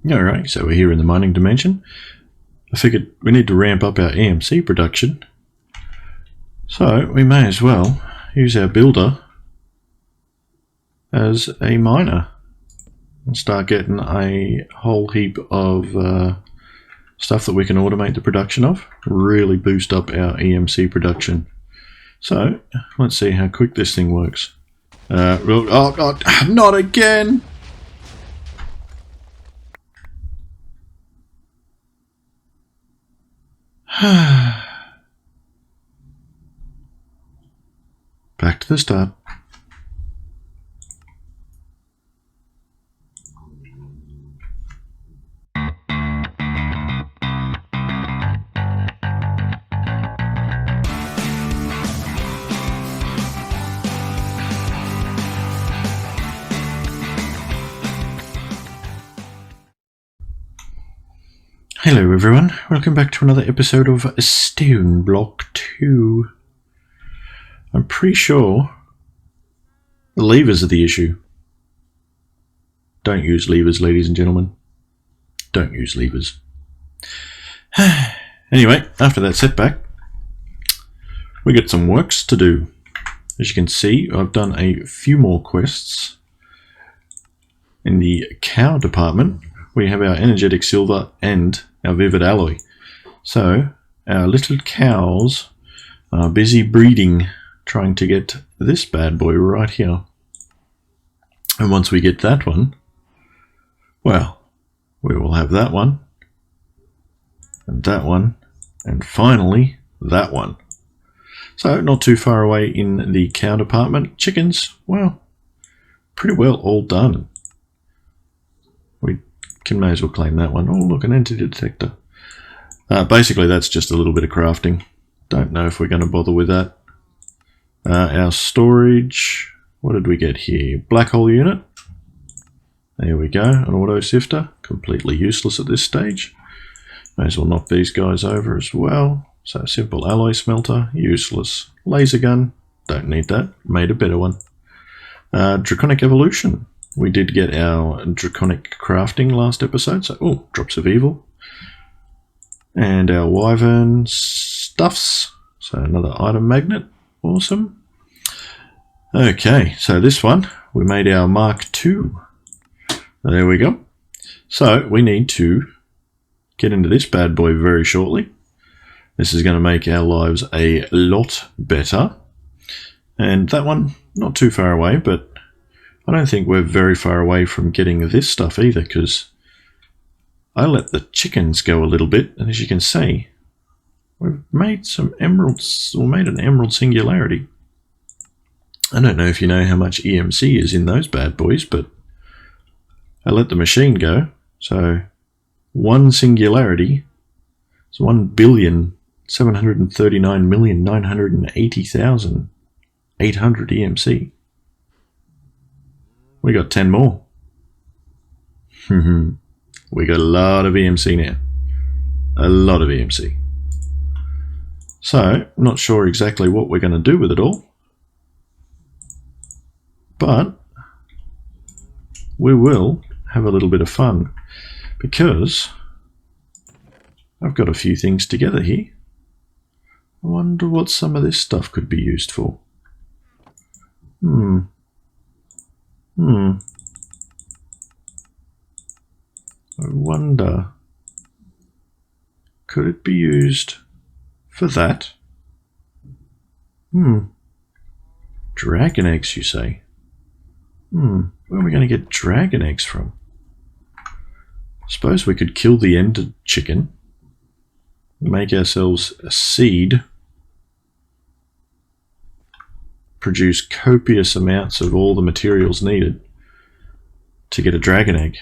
Alright, so we're here in the mining dimension. I figured we need to ramp up our EMC production. So we may as well use our builder as a miner and start getting a whole heap of stuff that we can automate the production of. Really boost up our EMC production. So let's see how quick this thing works. Oh god, not again! Back to the start. Hello everyone, welcome back to another episode of StoneBlock 2. I'm pretty sure the levers are the issue. Don't use levers, ladies and gentlemen. Don't use levers. Anyway, after that setback, we got some works to do. As you can see, I've done a few more quests. In the cow department, we have our energetic silver and our vivid alloy. So our little cows are busy breeding, trying to get this bad boy right here. And once we get that one, well, we will have that one, and finally that one. So not too far away in the cow department. Chickens, well, pretty well all done. We may as well claim that one. Oh, look, an entity detector. Basically, that's just a little bit of crafting. Don't know if we're going to bother with that. Our storage, what did we get here? Black hole unit. There we go, an auto sifter. Completely useless at this stage. May as well knock these guys over as well. So simple alloy smelter, useless. Laser gun, don't need that. Made a better one. Draconic evolution. We did get our draconic crafting last episode, so oh, drops of evil. And our wyvern stuffs, so another item magnet, awesome. Okay, so this one, we made our Mark II. There we go. So we need to get into this bad boy very shortly. This is going to make our lives a lot better. And that one, not too far away, but I don't think we're very far away from getting this stuff either, because I let the chickens go a little bit, and as you can see, we've made some emeralds, or made an emerald singularity. I don't know if you know how much EMC is in those bad boys, but I let the machine go, so one singularity is 1,739,980,800 EMC. We got 10 more. We got a lot of EMC now. A lot of EMC. So, not sure exactly what we're going to do with it all. But we will have a little bit of fun, because I've got a few things together here. I wonder what some of this stuff could be used for. I wonder, could it be used for that? Dragon eggs, you say? Where are we going to get dragon eggs from? Suppose we could kill the ender chicken, make ourselves a seed, produce copious amounts of all the materials needed to get a dragon egg,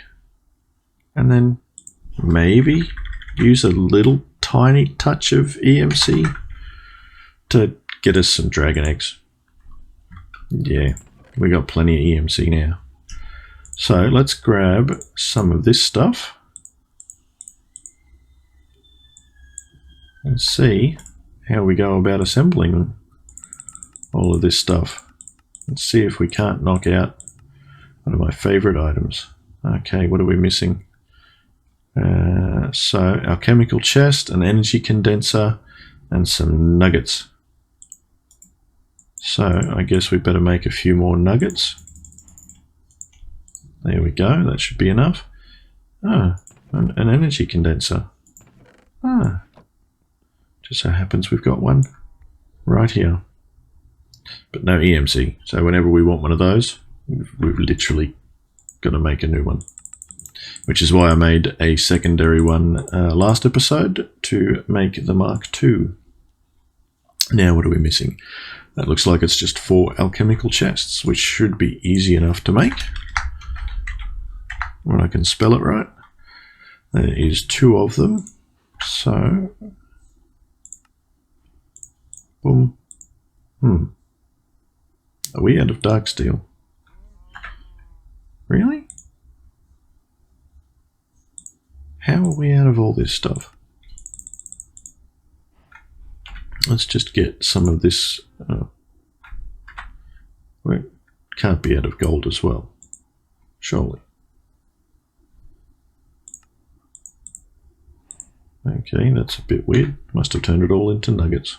and then maybe use a little tiny touch of EMC to get us some dragon eggs. Yeah, we got plenty of EMC now. So let's grab some of this stuff and see how we go about assembling all of this stuff. Let's see if we can't knock out one of my favorite items. Okay, what are we missing? So our chemical chest, an energy condenser, and some nuggets. So I guess we better make a few more nuggets. There we go, that should be enough. Ah, an energy condenser. Ah, just so happens we've got one right here. But no EMC, so whenever we want one of those, we've literally got to make a new one. Which is why I made a secondary one last episode to make the Mark II. Now what are we missing? That looks like it's just 4 alchemical chests, which should be easy enough to make. When I can spell it right. There is 2 of them. So, boom. Are we out of dark steel? Really? How are we out of all this stuff? Let's just get some of this. We can't be out of gold as well, surely. Okay, that's a bit weird. Must have turned it all into nuggets.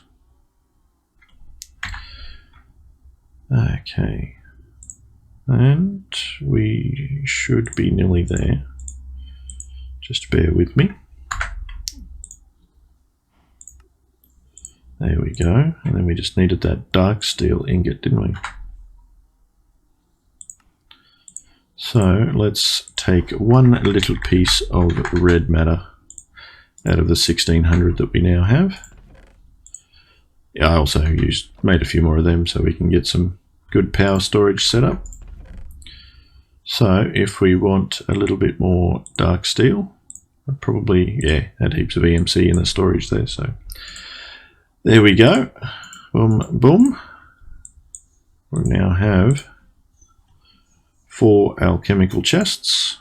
Okay. And we should be nearly there. Just bear with me. There we go. And then we just needed that dark steel ingot, didn't we? So let's take one little piece of red matter out of the 1600 that we now have. Yeah, I also made a few more of them so we can get some good power storage set up. So if we want a little bit more dark steel, probably, yeah, add heaps of EMC in the storage there. So there we go. Boom, boom. We now have 4 alchemical chests.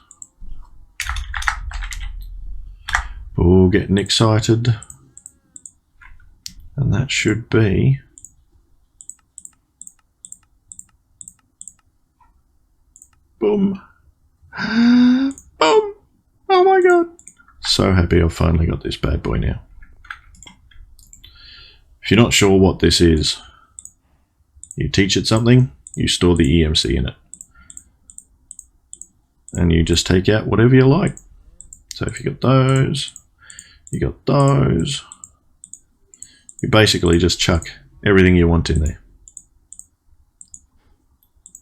Oh, getting excited. And that should be boom. Boom. Oh my god. So happy I've finally got this bad boy now. If you're not sure what this is, you teach it something, you store the EMC in it. And you just take out whatever you like. So if you got those, you got those, you basically just chuck everything you want in there.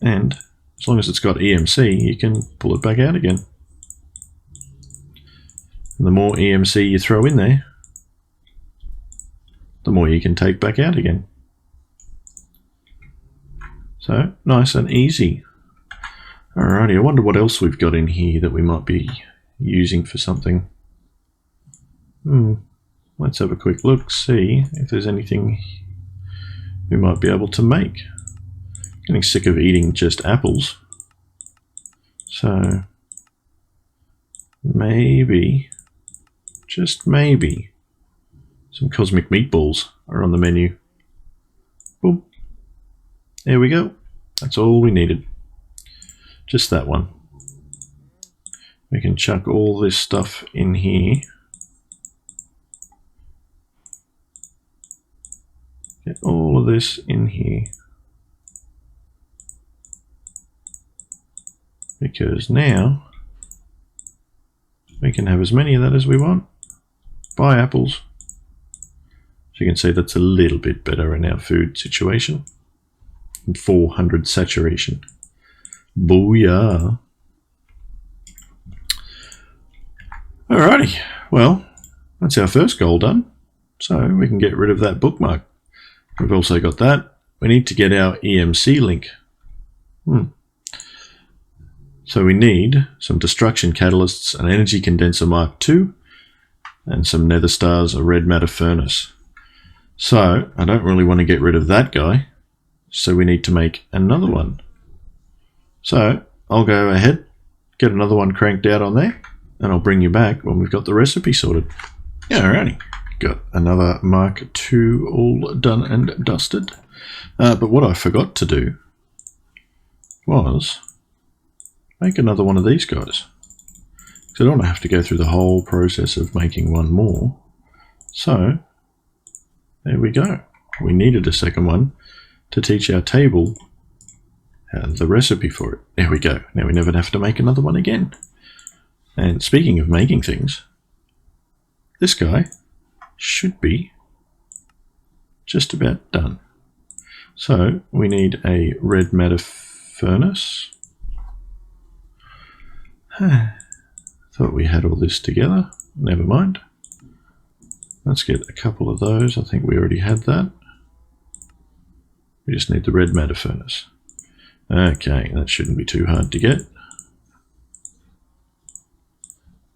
And as long as it's got EMC, you can pull it back out again. And the more EMC you throw in there, the more you can take back out again. So, nice and easy. Alrighty, I wonder what else we've got in here that we might be using for something. Let's have a quick look, see if there's anything we might be able to make. Getting sick of eating just apples. So, maybe, just maybe, some cosmic meatballs are on the menu. Boom. There we go. That's all we needed. Just that one. We can chuck all this stuff in here. Get all of this in here. Because now we can have as many of that as we want. Buy apples. So you can see that's a little bit better in our food situation. 400 saturation. Booyah. Alrighty, well, that's our first goal done. So we can get rid of that bookmark. We've also got that. We need to get our EMC link. So we need some destruction catalysts, an energy condenser Mark II, and some nether stars, a red matter furnace. So I don't really want to get rid of that guy. So we need to make another one. So I'll go ahead, get another one cranked out on there, and I'll bring you back when we've got the recipe sorted. Alrighty, got another Mark II all done and dusted. But what I forgot to do was make another one of these guys. So I don't want to have to go through the whole process of making one more. So there we go. We needed a second one to teach our table the recipe for it. There we go. Now we never have to make another one again. And speaking of making things, this guy should be just about done. So we need a red matter furnace. Thought we had all this together. Never mind. Let's get a couple of those. I think we already had that. We just need the red matter furnace. Okay, that shouldn't be too hard to get.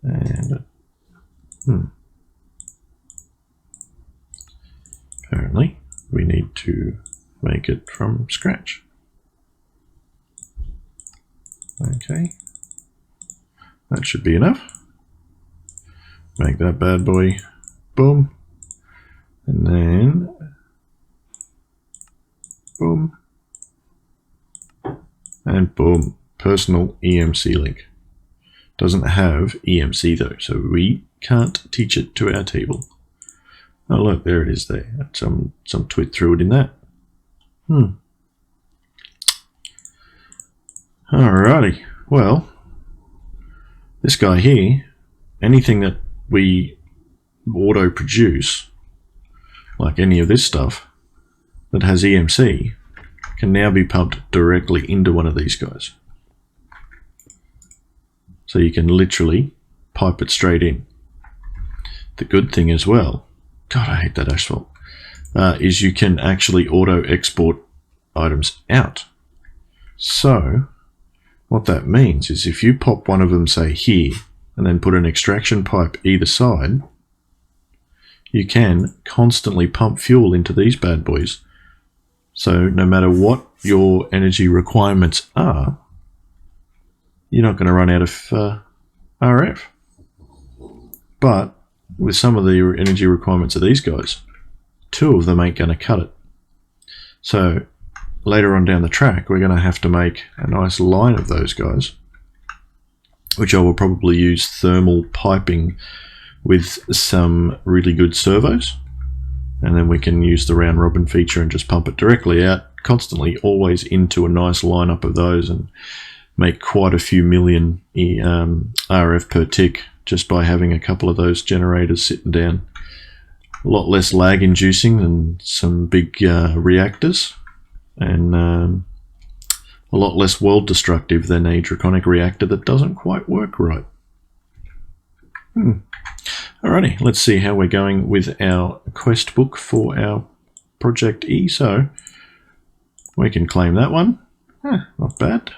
And apparently we need to make it from scratch. Okay, that should be enough. Make that bad boy, boom, and then boom, and boom. Personal EMC link. Doesn't have EMC though, so we can't teach it to our table. Oh look, there it is there. Some twit threw it in that. Alrighty, well, this guy here, anything that we auto produce, like any of this stuff that has EMC, can now be pumped directly into one of these guys. So you can literally pipe it straight in. The good thing as well, God, I hate that asphalt, is you can actually auto export items out. So what that means is if you pop one of them, say here, and then put an extraction pipe either side, you can constantly pump fuel into these bad boys. So no matter what your energy requirements are, you're not going to run out of RF. But with some of the energy requirements of these guys, two of them ain't going to cut it. So later on down the track, we're going to have to make a nice line of those guys, which I will probably use thermal piping with some really good servos. And then we can use the round robin feature and just pump it directly out, constantly always into a nice lineup of those, and make quite a few million RF per tick just by having a couple of those generators sitting down. A lot less lag inducing than some big reactors, and a lot less world destructive than a draconic reactor that doesn't quite work right. Alrighty, let's see how we're going with our quest book for our Project E. So we can claim that one. Not bad.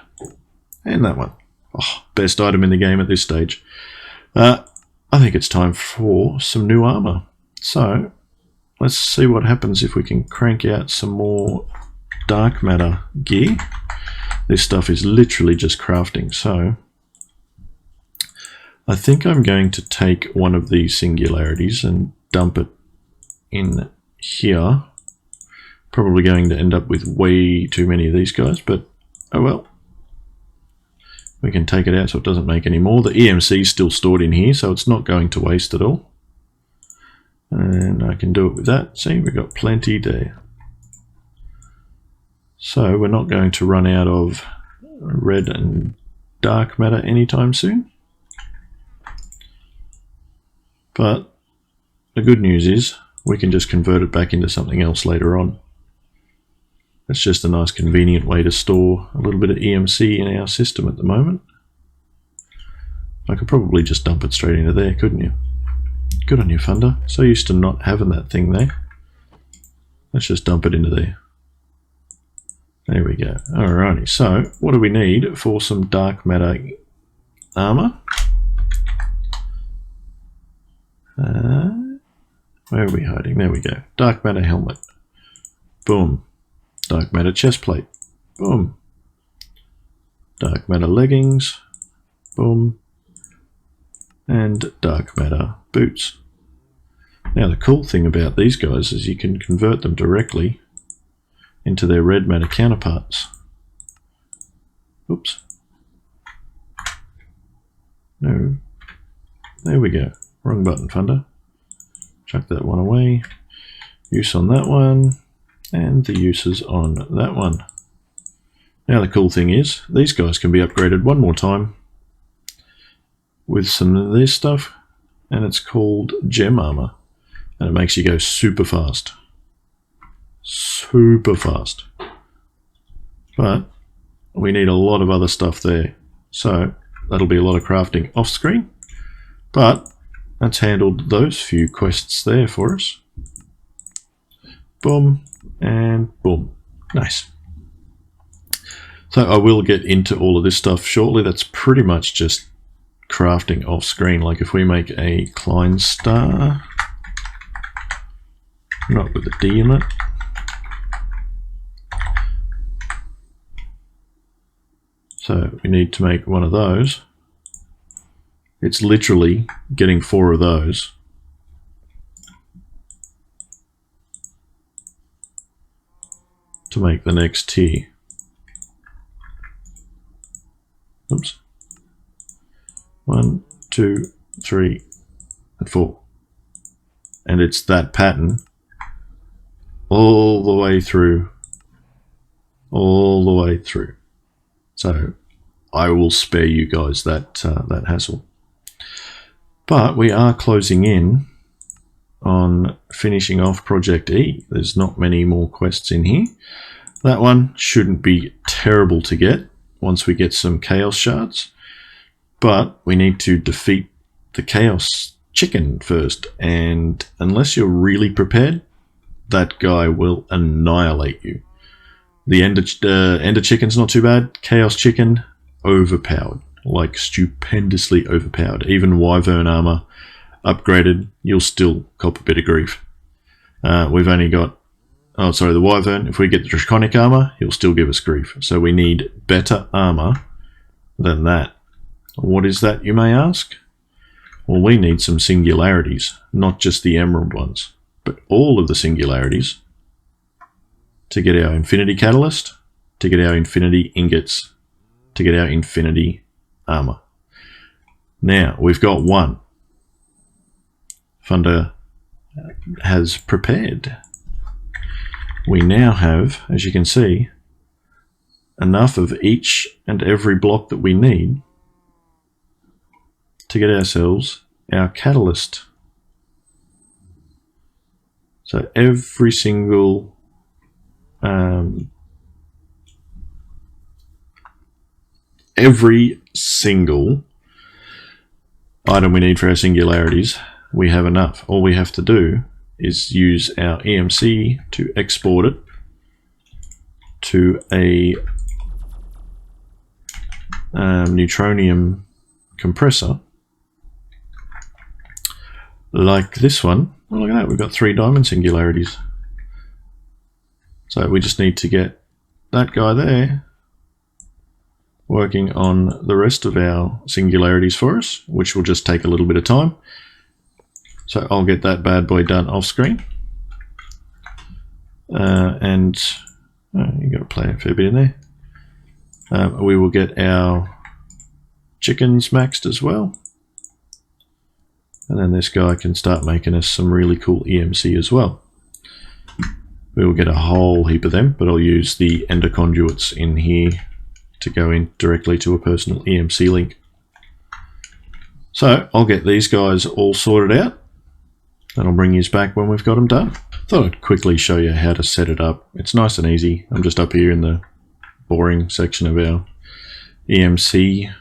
And that one. Oh, best item in the game at this stage. I think it's time for some new armor. So let's see what happens if we can crank out some more dark matter gear. This stuff is literally just crafting. So I think I'm going to take one of these singularities and dump it in here. Probably going to end up with way too many of these guys, but oh well. We can take it out so it doesn't make any more. The EMC is still stored in here, so it's not going to waste at all. And I can do it with that. See, we've got plenty there. So we're not going to run out of red and dark matter anytime soon. But the good news is we can just convert it back into something else later on. It's just a nice convenient way to store a little bit of EMC in our system at the moment. I could probably just dump it straight into there, couldn't you? Good on you, Funder. So used to not having that thing there. Let's just dump it into there. There we go. Alrighty, so what do we need for some dark matter armor? Where are we hiding? There we go. Dark matter helmet. Boom. Dark matter chest plate. Boom. Dark matter leggings. Boom. And dark matter boots. Now the cool thing about these guys is you can convert them directly into their red matter counterparts. Oops. No. There we go. Wrong button, funder. Chuck that one away. Use on that one. And the uses on that one. Now the cool thing is, these guys can be upgraded one more time with some of this stuff. And it's called Gem Armor. And it makes you go super fast. Super fast. But we need a lot of other stuff there. So that'll be a lot of crafting off screen. But that's handled those few quests there for us. Boom and boom. Nice. So I will get into all of this stuff shortly. That's pretty much just crafting off screen. Like if we make a Klein star, not with a D in it. So we need to make one of those. It's literally getting 4 of those. To make the next tier. Oops. 1, 2, 3, and 4. And it's that pattern all the way through. All the way through. So I will spare you guys that that hassle. But we are closing in on finishing off Project E. There's not many more quests in here. That one shouldn't be terrible to get once we get some Chaos Shards. But we need to defeat the Chaos Chicken first. And unless you're really prepared, that guy will annihilate you. The Ender Chicken's not too bad. Chaos Chicken, overpowered. Like stupendously overpowered. Even Wyvern armor upgraded, you'll still cop a bit of grief. We've only got, oh sorry, the Wyvern, if we get the Draconic armor, he'll still give us grief. So we need better armor than that. What is that, you may ask? Well, we need some singularities, not just the emerald ones, but all of the singularities to get our Infinity Catalyst, to get our Infinity Ingots, to get our Infinity Armor. Now, we've got one. Funder has prepared. We now have, as you can see, enough of each and every block that we need to get ourselves our catalyst. So every single item we need for our singularities, we have enough. All we have to do is use our EMC to export it to a neutronium compressor like this one. Oh, look at that, we've got 3 diamond singularities. So we just need to get that guy there working on the rest of our singularities for us, which will just take a little bit of time. So I'll get that bad boy done off screen. And you got to play a fair bit in there. We will get our chickens maxed as well. And then this guy can start making us some really cool EMC as well. We will get a whole heap of them, but I'll use the ender conduits in here to go in directly to a personal EMC link. So I'll get these guys all sorted out and I'll bring you back when we've got them done. Thought I'd quickly show you how to set it up. It's nice and easy. I'm just up here in the boring section of our EMC.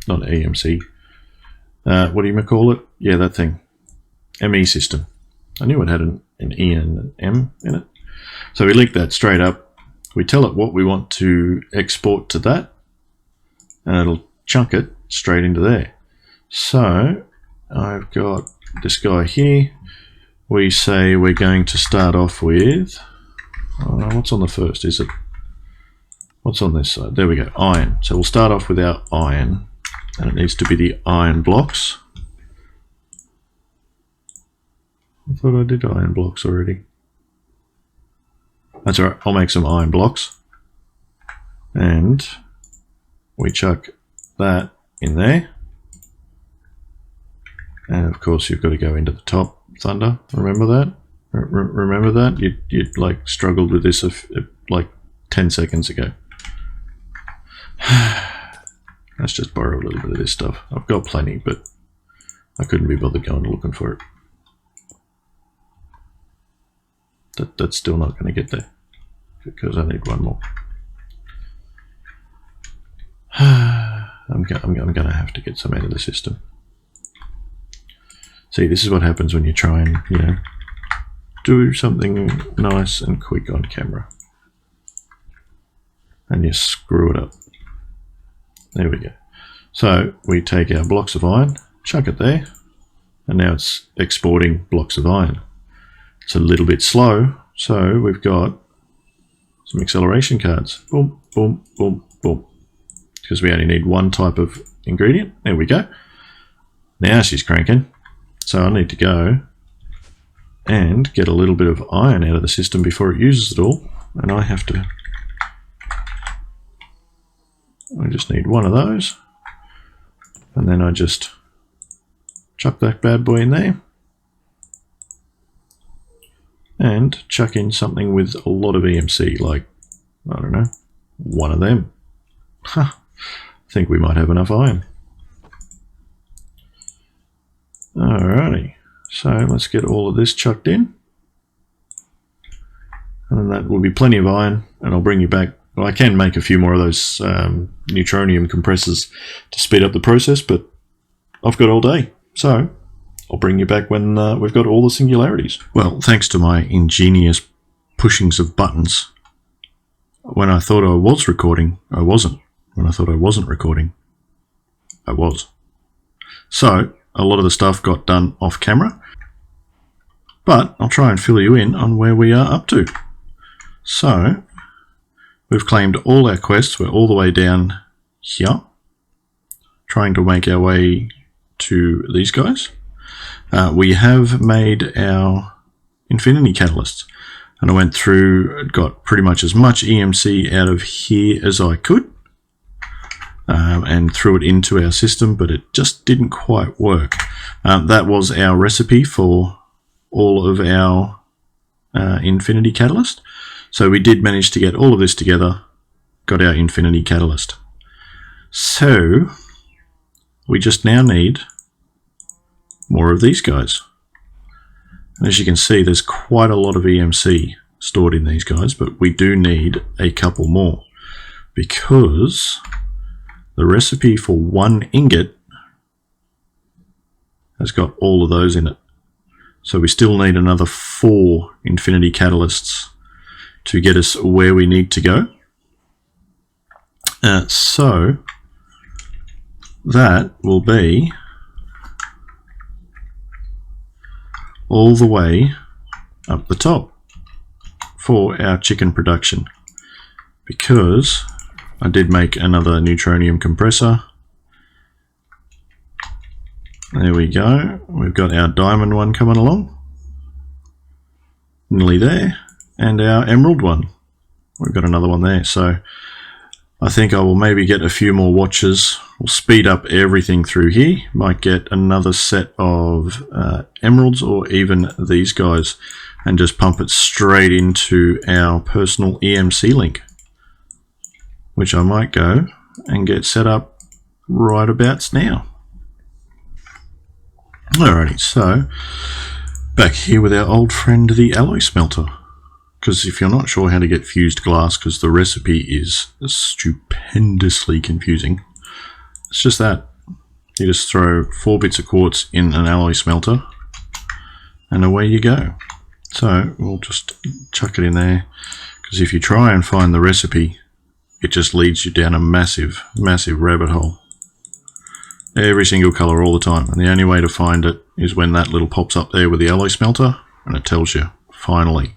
Not EMC. What do you call it? Yeah, that thing. ME system. I knew it had an E and an M in it. So we link that straight up. We tell it what we want to export to that, and it'll chunk it straight into there. So I've got this guy here. We say we're going to start off with, what's on the first? Is it, what's on this side? There we go, iron. So we'll start off with our iron, and it needs to be the iron blocks. I thought I did iron blocks already. That's alright, I'll make some iron blocks. And we chuck that in there. And of course you've got to go into the top, Thunder. Remember that? Remember that? You'd like struggled with this like 10 seconds ago. Let's just borrow a little bit of this stuff. I've got plenty, but I couldn't be bothered going looking for it. That's still not going to get there because I need one more. I'm going to have to get some out of the system. See, this is what happens when you try and, you know, do something nice and quick on camera. And you screw it up. There we go. So we take our blocks of iron, chuck it there, and now it's exporting blocks of iron. It's a little bit slow, so we've got some acceleration cards. Boom, boom, boom, boom. Because we only need one type of ingredient. There we go. Now she's cranking. So I need to go and get a little bit of iron out of the system before it uses it all. And I just need one of those. And then I just chuck that bad boy in there. And chuck in something with a lot of EMC, like, I don't know, one of them. Huh. I think we might have enough iron. Alrighty, so let's get all of this chucked in. And then that will be plenty of iron, and I'll bring you back. Well, I can make a few more of those neutronium compressors to speed up the process, but I've got all day. So I'll bring you back when we've got all the singularities. Well, thanks to my ingenious pushings of buttons, when I thought I was recording, I wasn't. When I thought I wasn't recording, I was. So a lot of the stuff got done off camera, but I'll try and fill you in on where we are up to. So we've claimed all our quests. We're all the way down here, trying to make our way to these guys. We have made our InFINity catalysts, and I went through, got pretty much as much EMC out of here as I could, and threw it into our system, but it just didn't quite work. That was our recipe for all of our InFINity catalyst. So we did manage to get all of this together, got our InFINity catalyst. So we just now need more of these guys. And as you can see, there's quite a lot of EMC stored in these guys, but we do need a couple more because the recipe for one ingot has got all of those in it. So we still need another 4 InFINity catalysts to get us where we need to go. So that will be all the way up the top for our chicken production, because I did make another neutronium compressor. There we go. We've got our diamond one coming along, nearly there, and our emerald one. We've got another one there. So I think I will maybe get a few more watches. We'll speed up everything through here. Might get another set of emeralds or even these guys and just pump it straight into our personal EMC link, which I might go and get set up right about now. Alrighty, so back here with our old friend the alloy smelter. Because if you're not sure how to get fused glass, because the recipe is stupendously confusing, it's just that. You just throw 4 bits of quartz in an alloy smelter and away you go. So we'll just chuck it in there, because if you try and find the recipe, it just leads you down a massive, massive rabbit hole. Every single color all the time, and the only way to find it is when that little pops up there with the alloy smelter and it tells you, finally.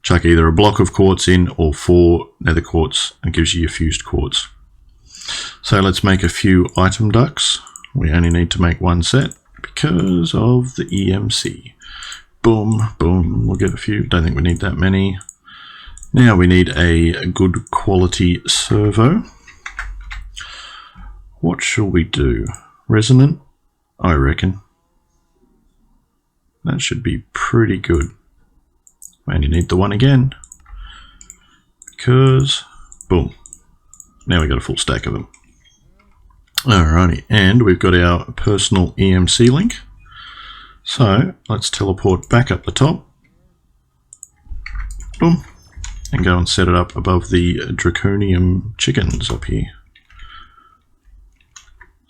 Chuck either a block of quartz in or 4 nether quartz and gives you your fused quartz. So let's make a few item ducts. We only need to make 1 set because of the EMC. Boom, boom, we'll get a few. Don't think we need that many. Now we need a good quality servo. What shall we do? Resonant? I reckon. That should be pretty good. And you need the one again. Because, boom. Now we've got a full stack of them. Alrighty, and we've got our personal EMC link. So let's teleport back up the top. Boom. And go and set it up above the draconium chickens up here.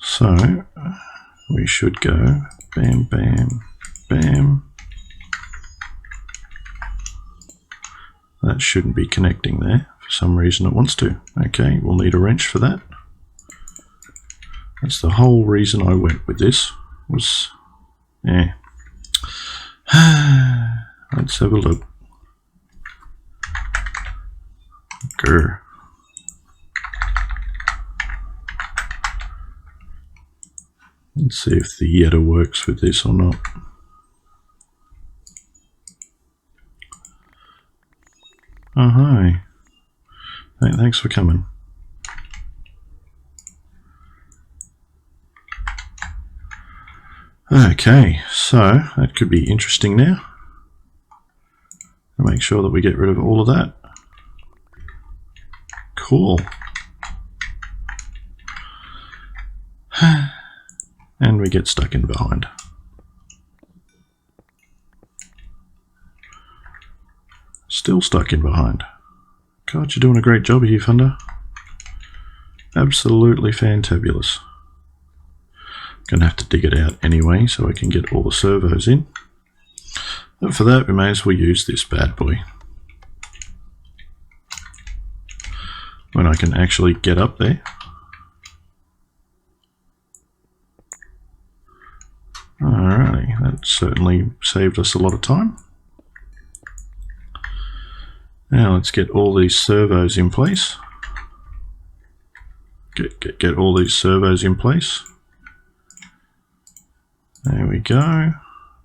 So we should go bam, bam, bam. That shouldn't be connecting there. For some reason it wants to. Okay, we'll need a wrench for that. That's the whole reason I went with this. Was, yeah. Let's have a look. Grr. Let's see if the Yetta works with this or not. Oh, hi. Thanks for coming. Okay, so that could be interesting now. Make sure that we get rid of all of that. Cool. And we get stuck in behind. Still stuck in behind. God, you're doing a great job here, Thunder. Absolutely fantabulous. Gonna have to dig it out anyway so I can get all the servos in. But for that we may as well use this bad boy. When I can actually get up there. Alrighty, that certainly saved us a lot of time. Now let's get all these servos in place. Get all these servos in place. There we go.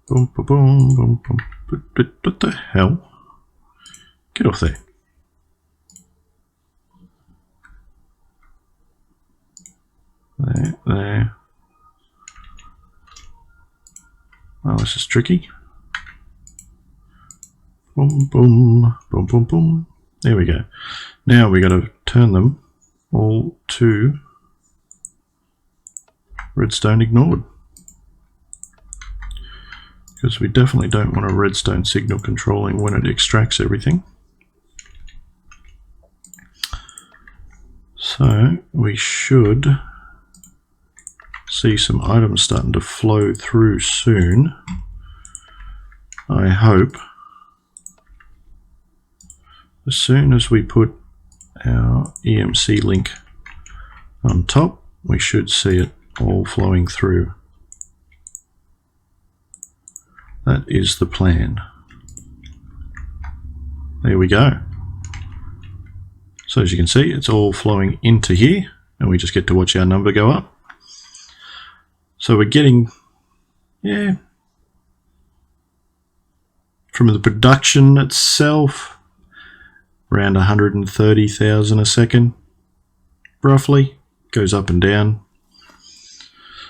Boom, boom, boom, boom, boom. What the hell? Get off there. There. Oh, this is tricky. Boom, boom, boom, boom, boom. There we go. Now we got to turn them all to redstone ignored. Because we definitely don't want a redstone signal controlling when it extracts everything. So we should see some items starting to flow through soon. I hope. As soon as we put our EMC link on top, we should see it all flowing through. That is the plan. There we go. So as you can see, it's all flowing into here, and we just get to watch our number go up. So we're getting, yeah, from the production itself, around 130,000 a second, roughly. Goes up and down.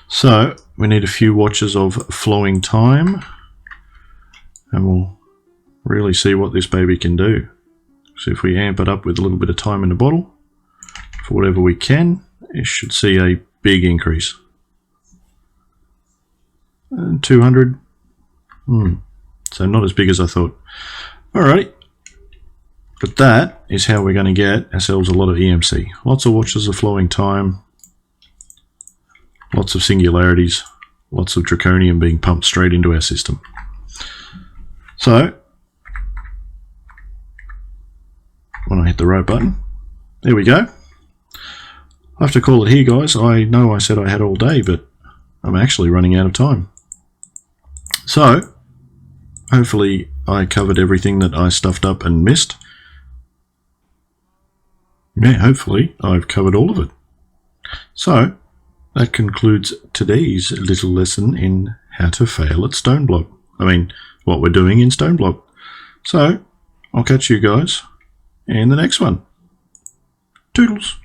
So we need a few watches of flowing time, and we'll really see what this baby can do. So if we amp it up with a little bit of time in the bottle, for whatever we can, it should see a big increase. And 200. So not as big as I thought. Alrighty. But that is how we're going to get ourselves a lot of EMC. Lots of watches of flowing time. Lots of singularities. Lots of draconium being pumped straight into our system. So, when I hit the right button, there we go. I have to call it here, guys. I know I said I had all day, but I'm actually running out of time. So, hopefully I covered everything that I stuffed up and missed. Yeah, hopefully I've covered all of it. So, that concludes today's little lesson in how to fail at StoneBlock. I mean, what we're doing in StoneBlock. So, I'll catch you guys in the next one. Toodles.